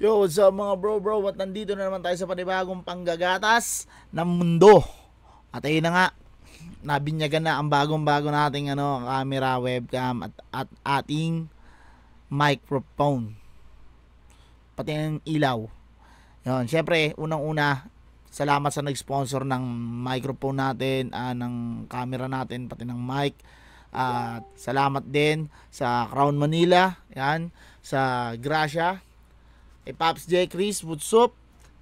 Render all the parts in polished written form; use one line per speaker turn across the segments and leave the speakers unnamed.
Yo, what's up mga bro? At nandito na naman tayo sa panibagong panggagatas ng mundo. At ayun na nga, nabinyagan na ang bagong-bago nating camera, webcam at ating microphone. Pati ng ilaw. Yun, syempre, unang-una, salamat sa nag-sponsor ng microphone natin, ng camera natin, pati ng mic. At salamat din sa Crown Manila, yan, sa Gracia, Pops J. Chris, what's up?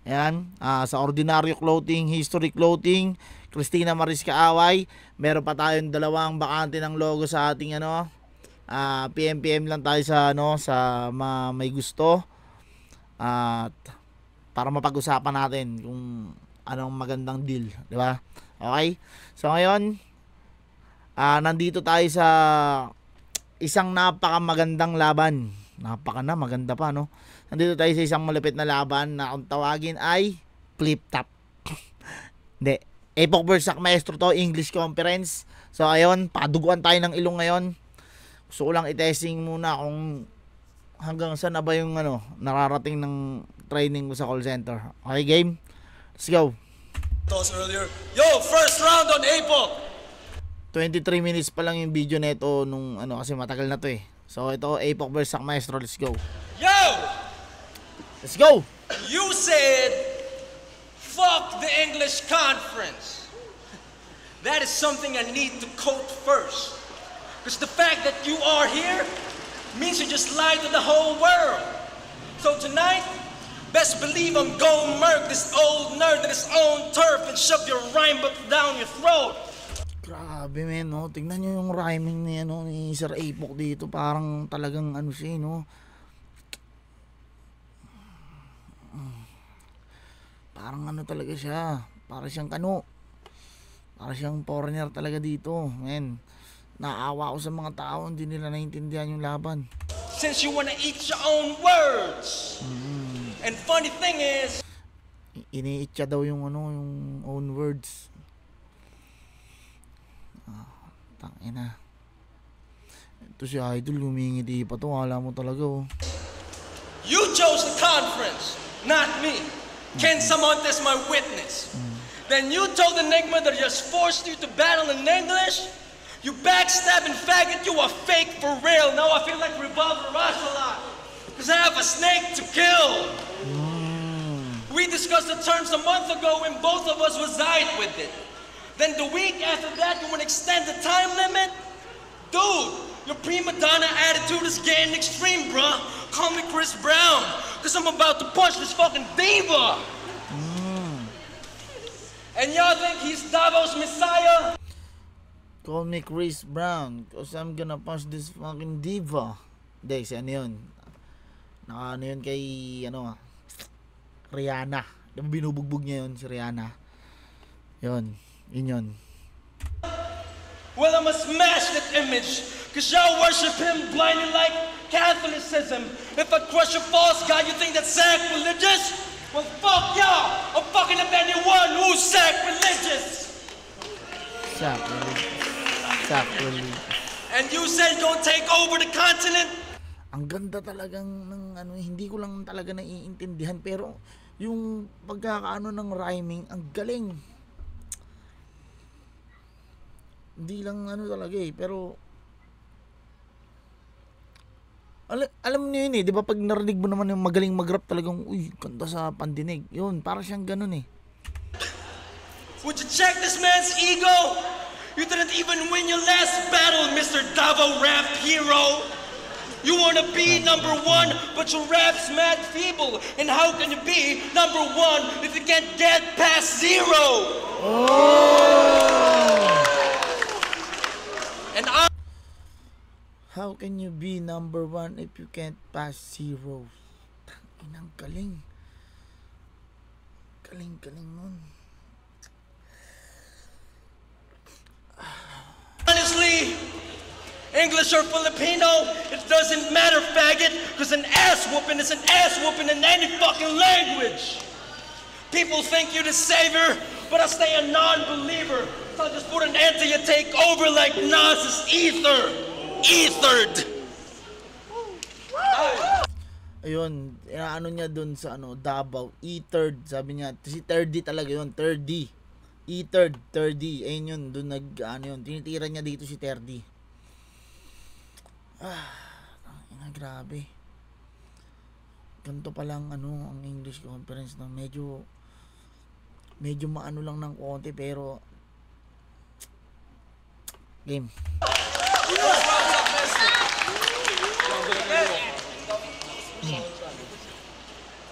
Ayan, sa Ordinaryo Clothing, History Clothing, Christina Marisca Away. Meron pa tayong dalawang bakante ng logo sa ating PM lang tayo sa sa may gusto. At para mapag-usapan natin kung anong magandang deal, di ba? Okay? So ngayon, nandito tayo sa isang napakamagandang laban. Maganda pa, no? Nandito tayo sa isang malapit na laban na kung tawagin ay flip top. Hindi. Epoch vs. Maestro to, English Conference. So, ayun, paduguan tayo ng ilong ngayon. Gusto ko lang i-testing muna kung hanggang saan na ba yung nararating ng training ko sa call center. Okay, game? Let's go.
Yo, first round on Epoch!
23 minutes pa lang yung video neto nung kasi matagal na to eh. So, ito, Epoch vs. Maestro. Let's go.
Yo!
Let's go!
You said, fuck the English conference. That is something I need to quote first. Because the fact that you are here means you just lied to the whole world. So tonight, best believe I'm gonna murk this old nerd in his own turf and shove your rhyme book down your throat.
Grabe men, no? Tignan nyo yung rhyming ni Sir Epoch dito. Parang talagang siya, no? Parang talaga siya. Para siyang para siyang foreigner talaga dito, men. Naawa ko sa mga tao, hindi nila naiintindihan yung laban.
Since you wanna eat your own words. And funny thing is,
iniitya daw yung yung own words. Tangina. Ito si Idol, lumingiti pa to. Wala mo talaga, oh.
You chose the conference, not me. Can someone test my witness? Then you told Enigma that he just forced you to battle in English? You backstabbing faggot, you are fake for real. Now I feel like Revolver Rashalat, because I have a snake to kill. We discussed the terms a month ago when both of us reside with it. Then the week after that, you want to extend the time limit? Dude, your prima donna attitude is getting extreme, bruh. Call me Chris Brown, because I'm about to punch this fucking diva. And y'all think he's Davos Messiah?
Call me Chris Brown, because I'm gonna punch this fucking diva. Hindi, si yun? Yun kay, Rihanna. Binubugbog niya yun, si Rihanna. Yun yun.
Well, I'ma smash that image, because y'all worship him blindly like Catholicism. If I crush a false god, you think that's sacrilegious? Well, fuck y'all! I'm fucking up anyone who's sacrilegious!
Sacrilege.
And you said you're gonna take over the continent?
Ang ganda talagang ng hindi ko lang talaga naiintindihan, pero yung pagkakaano ng rhyming, ang galing. Hindi lang talaga eh, pero alam niyo yun eh, di ba pag narinig mo naman yung magaling mag-rap talagang, uy, ganda sa pandinig. Yun, para siyang ganun eh.
Would you check this man's ego? You didn't even win your last battle, Mr. Davo Rap Hero. You wanna be number one, but your rap's mad feeble. And how can you be number one if you can't get past zero? And
how can you be number one if you can't pass zero? Inang galing. Galing nun.
Honestly, English or Filipino, it doesn't matter, faggot, because an ass whooping is an ass whooping in any fucking language. People think you're the savior, but I stay a non-believer. So I just put an end to your takeover like Nas's Ether. Ethered.
Ayun, ano niya dun sa ano, Davao, E3rd, sabi niya, si 3D talaga yun, 3D. E3rd, 3D, ayun yun, dun ano yun, tinitira niya dito si 3D. Grabe. Ganito pa lang, ano, ang English conference, no? Medyo maano lang ng konti, pero, game.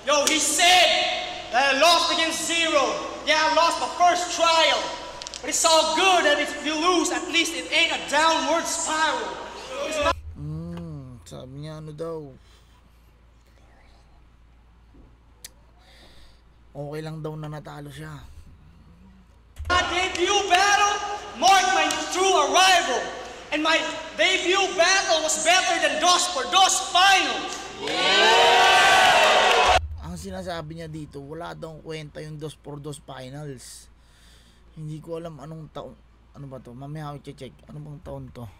Yo, he said that I lost against Zero. Yeah, I lost my first trial. But it's all good that if you lose, at least it ain't a downward spiral.
Sabi niya ano daw. Okay lang daw na natalo siya.
My debut battle marked my true arrival. And my debut battle was better than Dos por Dos finals.
Ang sinasabi niya dito, wala daw kwenta yung 2x2 finals. Hindi ko alam anong taon. Ano ba to? Mamaya ako check. Ano bang taon to?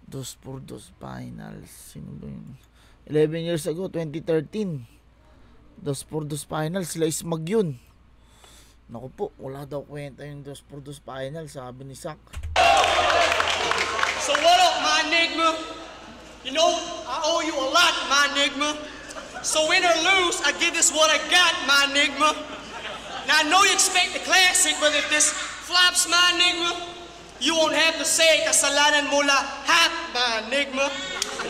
2x2 finals. Sino ba yun? 11 years ago, 2013. 2x2 finals. Sila Ismag yun. Naku po, wala daw kwenta yung 2x2 finals. Sabi ni Sak.
So what up, my Enigma? You know, I owe you a lot, my Enigma. So win or lose, I give this what I got, my Enigma. Now I know you expect the classic, but if this flops, my Enigma, you won't have to say kasalanan mo lahat, my Enigma.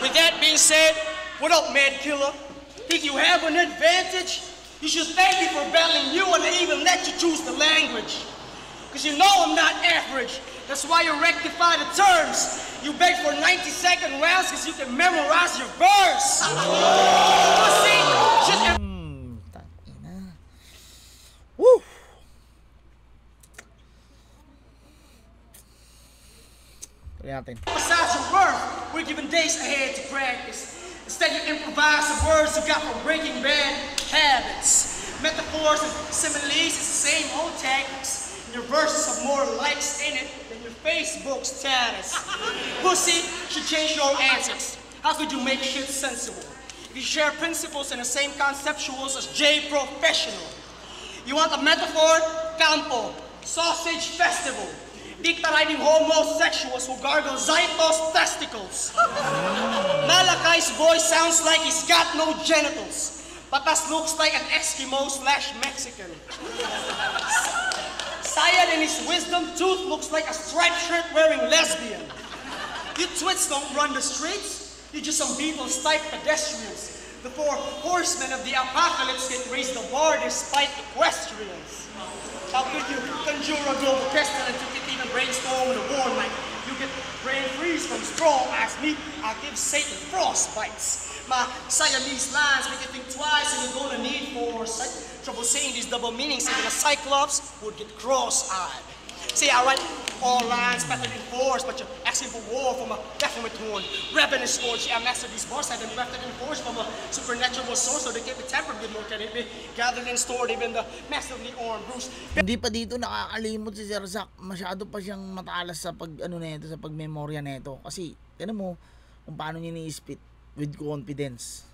With that being said, what up, Mad Killer? Think you have an advantage? You should thank me for battling you and I even let you choose the language. Because you know I'm not average. That's why you rectify the terms. You beg for 90-second rounds because you can memorize your verse. See, just
Tangina. Woo! Tuloy natin.
Besides your worth, we're given days ahead to practice. Instead, you improvise the words you got from Breaking Bad habits. Metaphors and similes, it's the same old tactics. Your verses have more likes in it than your Facebook status. Pussy should change your answers. How could you make shit sensible? If you share principles and the same conceptuals as J Professional. You want a metaphor? Campo. Sausage Festival. Dicta riding homosexuals who gargle Zytos testicles. Malakai's voice sounds like he's got no genitals. Patas looks like an Eskimo/Mexican. Sayad in his wisdom tooth looks like a striped shirt wearing lesbian. You twits don't run the streets. You're just some Beatles-type pedestrians. The 4 horsemen of the apocalypse can raise the bar despite equestrians. How could you conjure a global pestilence if you can even brainstorm in a war night? You get brain freeze from straw as me. I give Satan frost bites. My Siamese lines make you think twice and you're gonna need foresight. Trouble saying these double meanings, even a cyclops would get cross-eyed. See, I write all lines better than force, but you're asking for war from a definite horn. Ravenous forge, yeah, I mastered these bars, I've been wrapped in force from a supernatural source, so they can't be tampered with, nor can it be gathered and stored, even the massively armed Bruce.
Hindi pa dito nakakalimot si Sir Zach. Masyado pa siyang matalas sa nito, sa pagmemorya nito. Kasi, tinan mo kung paano niya ni-spit with confidence.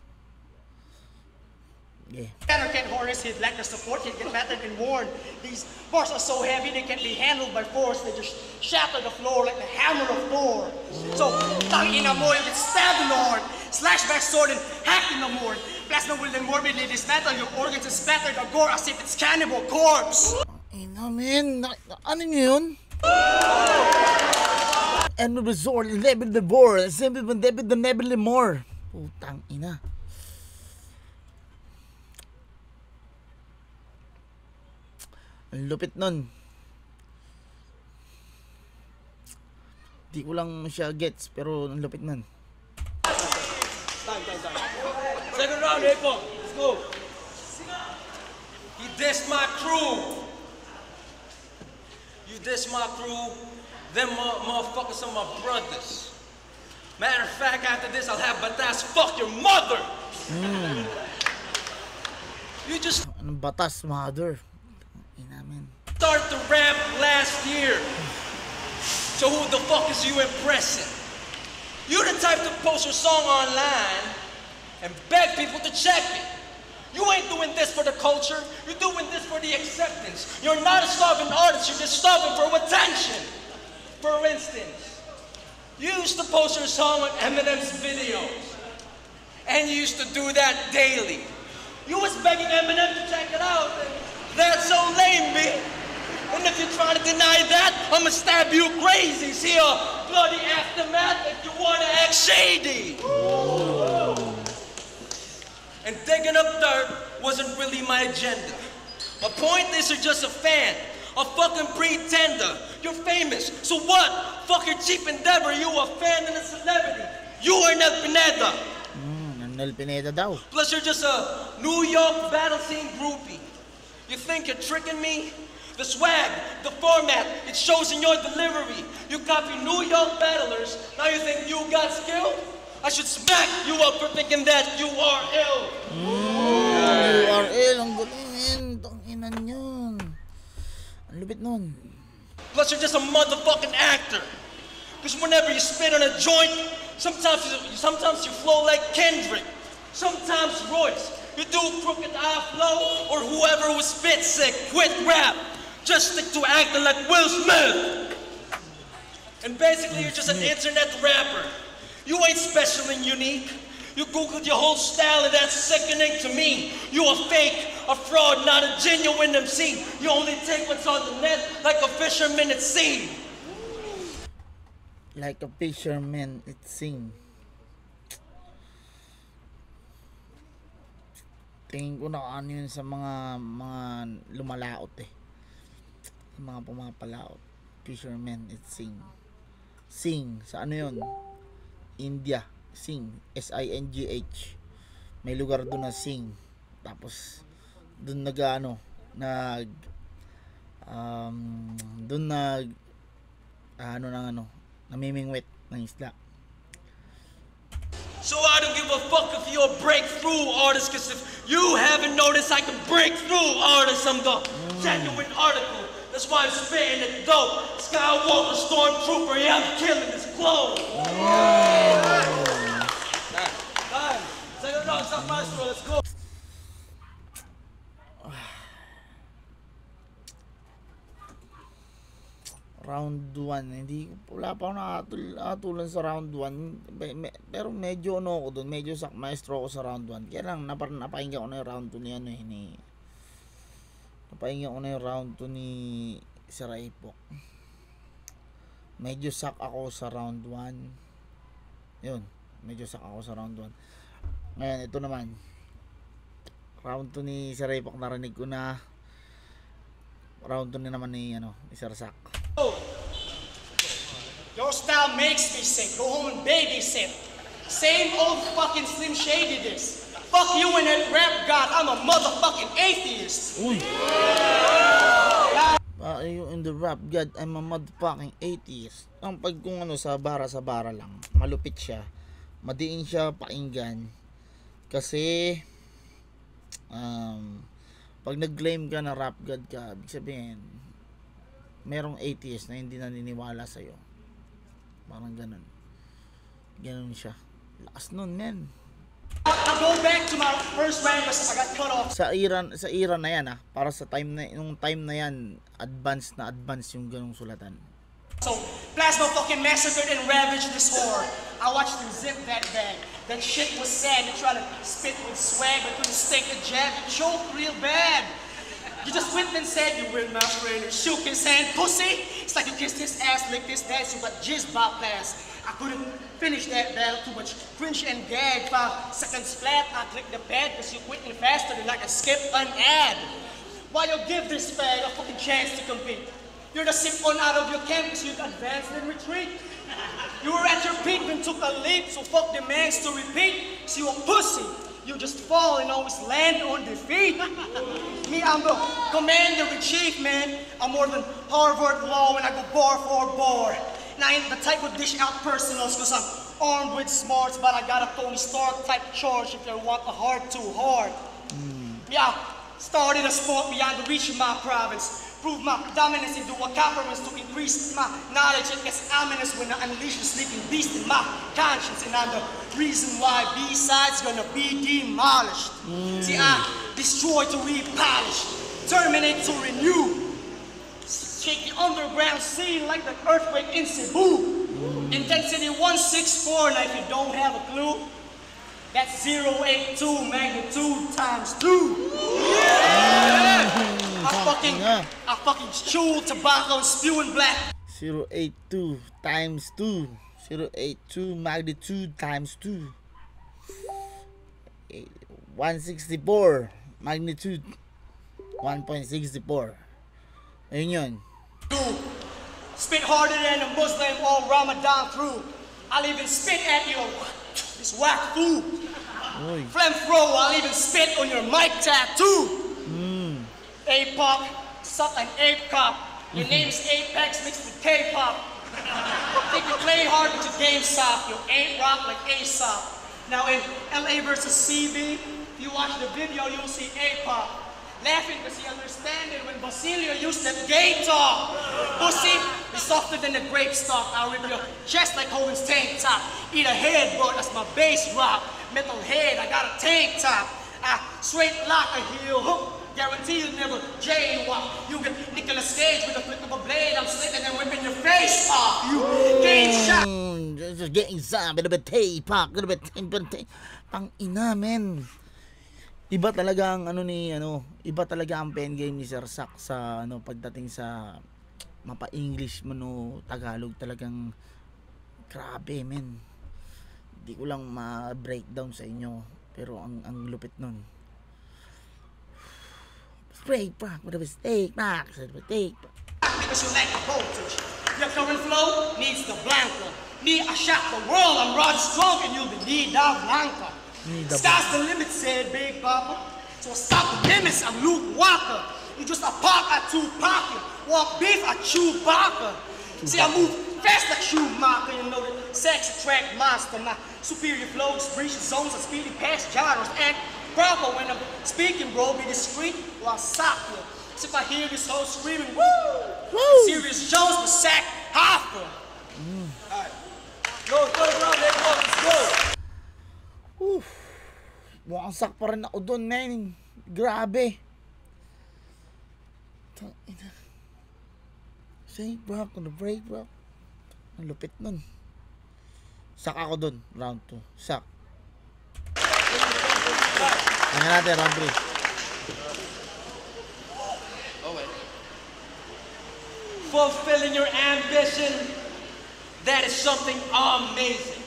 Yeah.
Banner can't harness his lack of support, he'd get battered and worn. These bars are so heavy they can't be handled by force, they just shatter the floor like the hammer of Thor. So, tangina mo, you get stabbed in the heart, slashed by a sword and hacked in the morn. Plasma will then morbidly dismantle your organs and spatter the gore as if it's cannibal corpse.
Ina, man. Ano nyo yun? And we resort, level the war, simple when David the never more. Putang ina. Ang lupit nun. Di ko lang siya gets, pero ang lupit nun.
Second round, April. Let's go. He dissed my crew. You diss my crew. Them motherfuckers are my brothers. Matter of fact, after this, I'll have Batas fuck your mother. You just
Anong batas, mother? Ina, man.
start the rap last year. So who the fuck is you impressing? You're the type to post your song online and beg people to check it. You ain't doing this for the culture, you're doing this for the acceptance. You're not a starving artist, you're just starving for attention. For instance, you used to post your song on Eminem's videos, and you used to do that daily. You was begging Eminem to check it out, and that's so lame, B. And if you're trying to deny that, I'ma stab you crazy. See a bloody aftermath if you wanna act shady. And digging up dirt wasn't really my agenda. My point is you're just a fan, a fucking pretender. You're famous, so what? Fuck your cheap endeavor, you a fan and a celebrity. You are Nel Pineda.
Nel Pineda daw.
Plus you're just a New York battle scene groupie. You think you're tricking me? The swag, the format, it shows in your delivery. You copy New York battlers, now you think you got skill? I should smack you up for thinking that you are ill.
You are ill, ang galing. Tanginan yun. Ang lupit nun.
Plus you're just a motherfucking actor. Because whenever you spit on a joint, sometimes you flow like Kendrick, sometimes Royce. You do crooked eye flow, or whoever was spit sick, quit rap. Just stick to acting like Will Smith. And basically you're just an internet rapper. You ain't special and unique. You googled your whole style and that's sickening to me. You a fake, a fraud, not a genuine MC. You only take what's on the net like a fisherman at sea.
Like a fisherman at sea. Tingin ko na ano yun sa mga lumalaot eh. Mga pumapalaot. Fisherman at sing. Sing. Sa ano yun? India. Sing. S-I-N-G-H. May lugar doon na sing. Tapos doon namimingwit ng isla.
So I don't give a fuck if you're a breakthrough artist, cause if you haven't noticed I can break through artists, I'm the genuine article. That's why I'm spitting it dope. Skywalker Stormtrooper, yeah, I'm killing this clone. Let's go.
Round 1, wala pa ako nakatulan sa round 1, pero medyo ako doon, medyo maestro ako sa round 1, kaya lang napakinggan ko na yung round 2 napakinggan ko na yung round 2 ni Sir Ipok. Medyo sak ako sa round 1, yun, medyo sak ako sa round 1. Ngayon, ito naman, round 2 ni Sir Ipok, narinig ko na. Round 2 naman ni Sir Sak.
Your style makes me sick. Go home and babysit. Same old fucking Slim Shady this. Fuck you and that rap god. I'm a motherfucking atheist.
Uy. You in the rap god, I'm a motherfucking atheist. Ang pag kung sa bara lang, malupit siya. Madiin siya pakinggan. Kasi pag nag-claim ka na rap god ka, ibig sabihin merong atheist na hindi naniniwala sa'yo. Parang ganun siya. Lakas nun, men.
I'll go back to my first round because I got cut off.
Sa era na yan para sa nung time na yan, advance yung ganung sulatan.
So, Plasma fucking massacred and ravaged this whore. I watched them zip that bag. That shit was sad. They tried to spit with swag, but couldn't stake a jab. You choked real bad. You just went and said you were my friend and shook his hand. Pussy! It's like you kissed his ass, licked his dance, you got jizz bypass. I couldn't finish that battle, too much cringe and gag. 5 seconds flat, I clicked the pad because you quitting faster than I can skip an ad. Why you give this fag a fucking chance to compete? You're the sick one out of your campus, you advance and retreat. You were at your peak and took a leap, so fuck demands to repeat. So you a pussy, you just fall and always land on defeat. Me, I'm the commander-in-chief, man. I'm more than Harvard Law when I go bar for bar. And I ain't the type of dish out personals cause I'm armed with smarts, but I got a Tony Stark type charge if you want the heart too hard. Yeah, started a sport beyond the reach of my province. Prove my dominance and do what conference to increase my knowledge. It gets ominous when I unleash the sleeping beast in my conscience. And I'm the reason why B-sides gonna be demolished. See, I destroy to repolish, terminate to renew. Shake the underground scene like the earthquake in Cebu. Intensity 164, and if you don't have a clue, that's 082 magnitude times 2. I fucking chew tobacco and spewing black.
082 times 2. 082 magnitude times 2. 164 magnitude 1.64. Ayun yun.
Spit harder than a Muslim all Ramadan through. I'll even spit at you, this whack fool. Flamethrower, I'll even spit on your mic tattoo. APOC, suck an ape cop. Your name's Apex mixed with K-pop. Think you play hard but your game soft. You ain't rock like Aesop. Now in LA versus CB, if you watch the video, you'll see APOC laughing because he understands it when Basilio used that gay talk. Pussy is softer than the grape stalk. I'll rip your chest like Hogan's tank top. Eat a head, bro, that's my bass rock. Metal head, I got a tank top. I straight lock a heel hook. Guarantee you never jaywalk. You get Nicolas Cage with a flick of a blade. I'm slicking and whipping your face off. You game shot.
Just getting some, bit of a tape-pop, bit of a tape. Pang ina, men. Iba talaga ang iba talaga ang pen game ni Sir Sak sa pagdating sa mapa-English mo Tagalog, talagang grabe, men. Hindi ko lang ma-breakdown sa inyo, pero ang lupit nun. Break back with a mistake, Max, with a mistake.
Because you lack the voltage. Your current flow needs the Blanca. Need I shot the world, I'm Rod Strong and you'll be Nida Blanca. Sky's the limit, said Big Papa. So stop the limits, I'm Luke Walker. You just a park, I two pocket. Walk beef, I chew Barker. See, I move fast like Schumacher. You know that sex attract monster. My superior flows, breach zones, and speedy past gyros. Act proper when I'm speaking, bro. Be discreet or I'll sock you. So if I hear this whole screaming, woo! Serious Jones will sack Hoffa. Alright. Go, let's go.
Mukhang sak pa rin ako doon, men. Grabe. Say, bro, on the break, bro. Ang lupit nun. Sak ako doon, round 2. Sak. Kanya natin, round 3.
Fulfilling your ambition, that is something amazing.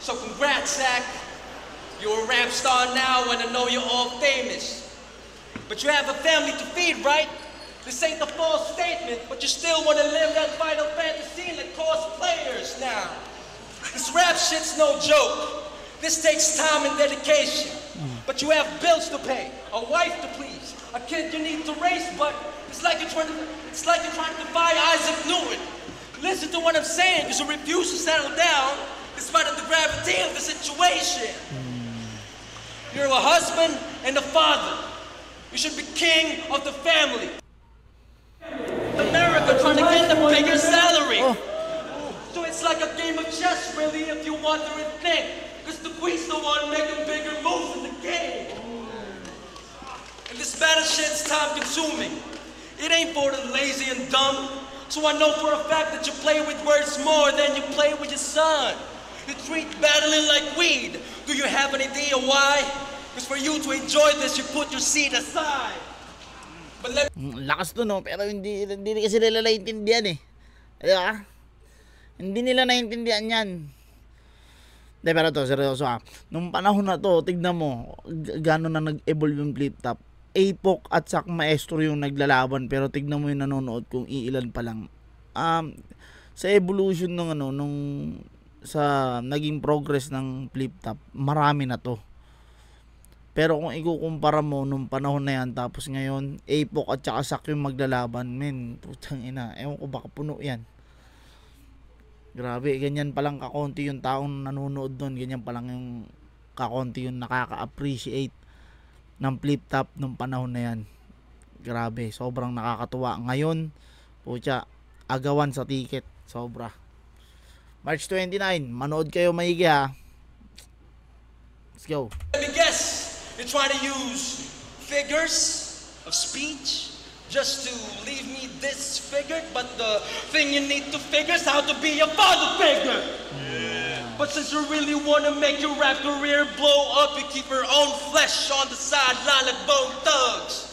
So congrats, Zach. You're a rap star now and I know you're all famous. But you have a family to feed, right? This ain't a false statement, but you still want to live that Final Fantasy like cosplayers now. This rap shit's no joke. This takes time and dedication. But you have bills to pay, a wife to please, a kid you need to raise, but it's like you're trying to buy Isaac Newton. Listen to what I'm saying, because you refuse to settle down despite of the gravity of the situation. You're a husband and a father. You should be king of the family. America trying to get the bigger salary. So it's like a game of chess, really, if you wonder and think. Because the queen's the one making bigger moves in the game. And this battle shit's time consuming. It ain't for the lazy and dumb. So I know for a fact that you play with words more than you play with your son. You treat battling like weed. Do you have an idea why? Because for you to enjoy this, you put your seed aside. But let
Lakas to, no? Pero hindi kasi nila naiintindihan eh. Diba? Hindi nila naiintindihan yan. Hindi, pero to, seryoso ah. Nung panahon na to, tignan mo, gano'n na nag-evolve yung flip top. APOC at Sak Maestro yung naglalaban, pero tignan mo yung nanonood kung iilan pa lang. Sa evolution ng sa naging progress ng flip top, marami na to. Pero kung ikukumpara mo nung panahon na yan, tapos ngayon, APOC at saka Sak yung maglalaban, men, putang ina, ewan ko baka puno yan. Grabe, ganyan palang kakonti yung taong nanonood doon, ganyan palang yung kakonti yung nakaka-appreciate ng flip top nung panahon na yan. Grabe, sobrang nakakatuwa. Ngayon, pucha, agawan sa ticket. Sobra. March 29, manood kayo maigi ha. Let's go.
Let me guess, you're trying to use figures of speech just to leave me disfigured, but the thing you need to figure is how to be a father figure. But since you really want to make your rap career blow up, you keep your own flesh on the sideline like Bone Thugs.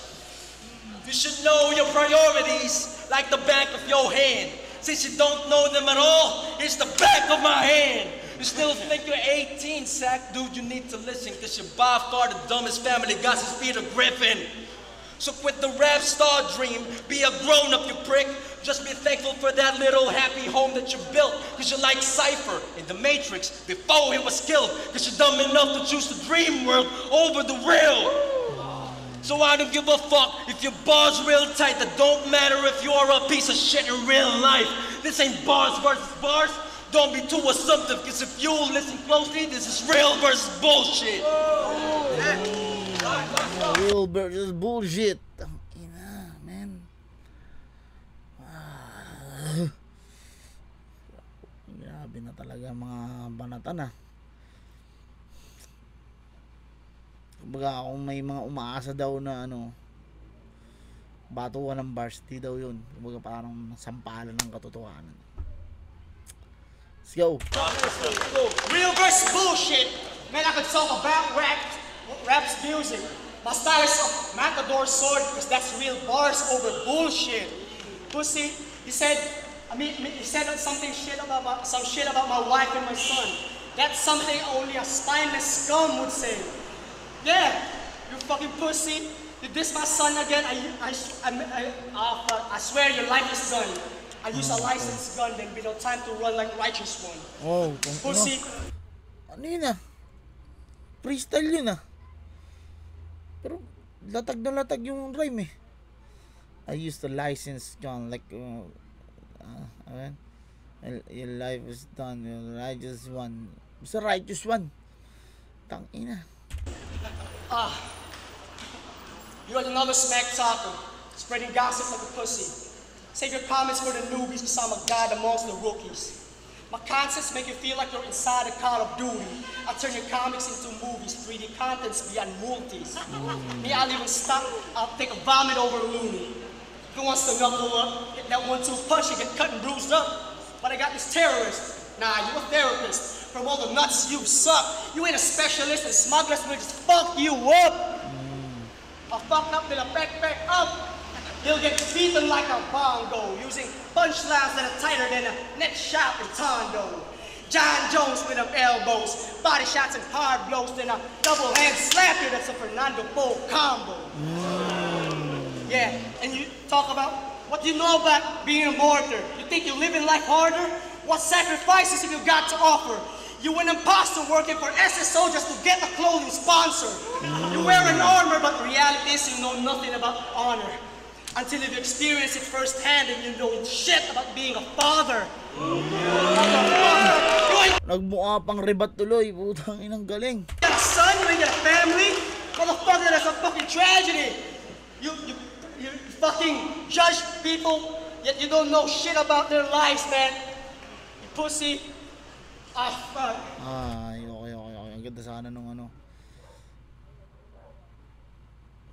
You should know your priorities like the back of your hand. Since you don't know them at all, it's the back of my hand. You still think you're 18, Sack? Dude, you need to listen, because you're by far the dumbest family got since Peter Griffin. So quit the rap star dream, be a grown-up, you prick. Just be thankful for that little happy home that you built, because you're like Cypher in The Matrix before he was killed, because you're dumb enough to choose the dream world over the real. So I don't give a fuck if your bars real tight, that don't matter if you're a piece of shit in real life. This ain't bars versus bars, don't be too assumptive, because if you listen closely, this is real versus bullshit.
Real versus bullshit. Man. Grabe na talaga mga banatan ah. Kumbaga kung may mga umaasa daw na ano, batuan ng varsity daw yun. Kumbaga parang sampalan ng katotohanan. Let's go.
Real versus bullshit. Man, I could talk about rap's music. My style is a matador sword because that's real bars over bullshit. Pussy, he said something shit about my wife and my son. That's something only a spineless scum would say. Yeah, you fucking pussy. You diss my son again. I swear your life is done. I use a licensed gun, then be no time to run like righteous one.
Oh,
pussy.
Ano yun ah? Freestyle yun ah. Pero latag na latag yung rhyme eh. I used to license John like your life is done, your righteous one. Basta righteous one. Tangina.
You are another smack talker, spreading gossip like a pussy. Save your comments for the newbies because I'm a god amongst the rookies. My concepts make you feel like you're inside a Call of Duty. I turn your comics into movies, 3D contents beyond multis. Me, I'll even stop, I'll take a vomit over Looney. If he wants to knuckle up, hit that 1-2 punch, you get cut and bruised up. But I got this terrorist. Nah, you a therapist. From all the nuts you suck, you ain't a specialist and smugglers will just fuck you up. I'll fuck up till I back up. He'll get beaten like a bongo, using punchlines that are tighter than a net shot in Tondo. John Jones with them elbows, body shots and hard blows, then a double hand slapper that's a Fernando Poe combo. Yeah, and you talk about what you know about being a martyr. You think you're living life harder? What sacrifices have you got to offer? You an imposter working for SSO just to get a clothing sponsor. You wear an armor, but reality is you know nothing about honor. Until you've experienced it firsthand and you know shit about being a father.
Nagmukha pang rebat tuloy, putang inang galing.
You got a son, you ain't got a family? Motherfucker, that's a fucking tragedy. You fucking judge people, yet you don't know shit about their lives, man. You pussy. Fuck.
Ay, okay. Ang ganda sana nung ano.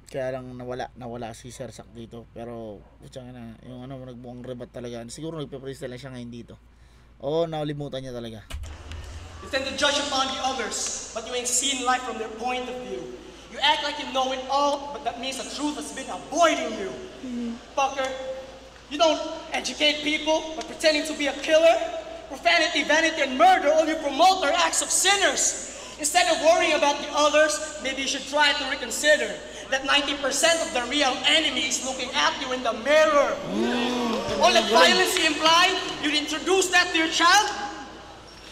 Kaya lang nawala si Sir Sak dito. Pero, putsang na, yung ano, nagbuong rebat talaga. Siguro nagpe-freestyle lang siya ngayon dito. Oo, nakalimutan niya talaga.
You tend to judge upon the others, but you ain't seen life from their point of view. You act like you know it all, but that means the truth has been avoiding you. Fucker, you don't educate people by pretending to be a killer. Profanity, vanity, and murder only promote their acts of sinners. Instead of worrying about the others, maybe you should try to reconsider that 90% of the real enemy is looking at you in the mirror. All the violence you imply, you'd introduce that to your child?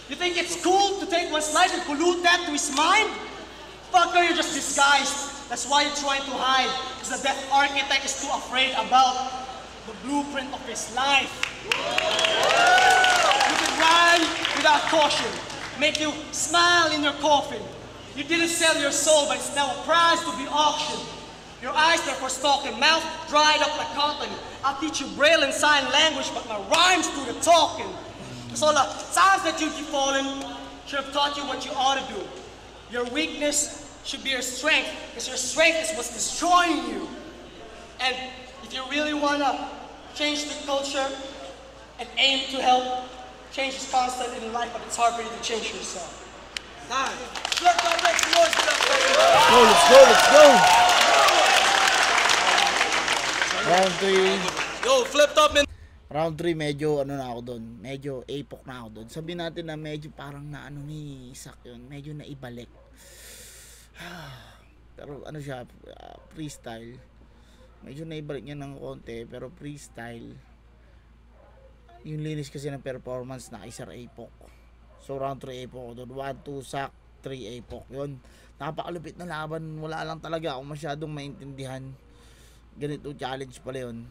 You think it's cool to take one's life and pollute that to his mind? Fucker, you're just disguised. That's why you're trying to hide, because the death architect is too afraid about the blueprint of his life. You can rhyme without caution, make you smile in your coffin. You didn't sell your soul, but it's now a prize to be auctioned. Your eyes therefore stalking, mouth dried up like cotton. I'll teach you Braille and sign language, but my rhymes do the talking. So the times that you keep falling should have taught you what you ought to do. Your weakness should be your strength, because your strength is what's destroying you. And if you really want to change the culture and aim to help, change is constant in life, but it's hard for you to change yourself.
Let's go. Round 3.
Yo, flipped up in.
Round 3, medyo ano na ako doon. Medyo apok na ako doon. Sabihin natin na medyo parang na ano ni Isak yun. Medyo naibalik. Pero ano siya, freestyle. Medyo naibalik niya ng konti, pero freestyle. Yung linis kasi ng performance na Isar apok. So round 3 apok ako doon. 1, 2, sak, 3 apok. Yun. Napakalupit na laban. Wala lang talaga ako masyadong maintindihan. Ganito challenge pala yun.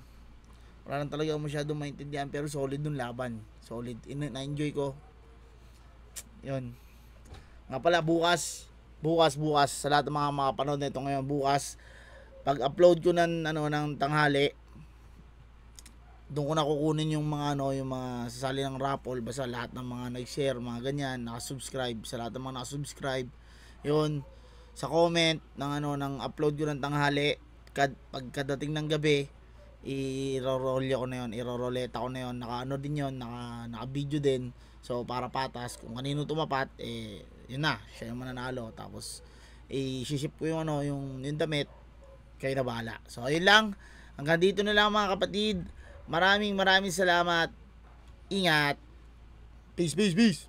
Wala lang talaga ako masyadong maintindihan, pero solid nung laban. Solid. Na-enjoy ko. Yun. Nga pala, bukas sa lahat ng mga makapanood na ito ngayon, bukas pag-upload ko ng tanghali, doon ko na kukunin yung mga yung mga sasali ng raffle, basta lahat ng mga nag-share, mga ganyan, naka-subscribe, sa lahat ng mga naka-subscribe. Yun, sa comment ng ng upload ko ng tanghali, pagkadating ng gabi, i-roll ko na yun, naka din yun, naka-video din. So para patas, kung kanino tumapat, yun na, siya yung mananalo. Tapos i-ship ko yung yung damit, kayo na bahala. So ayun lang, hanggang dito na lang mga kapatid. Maraming salamat. Ingat. Peace.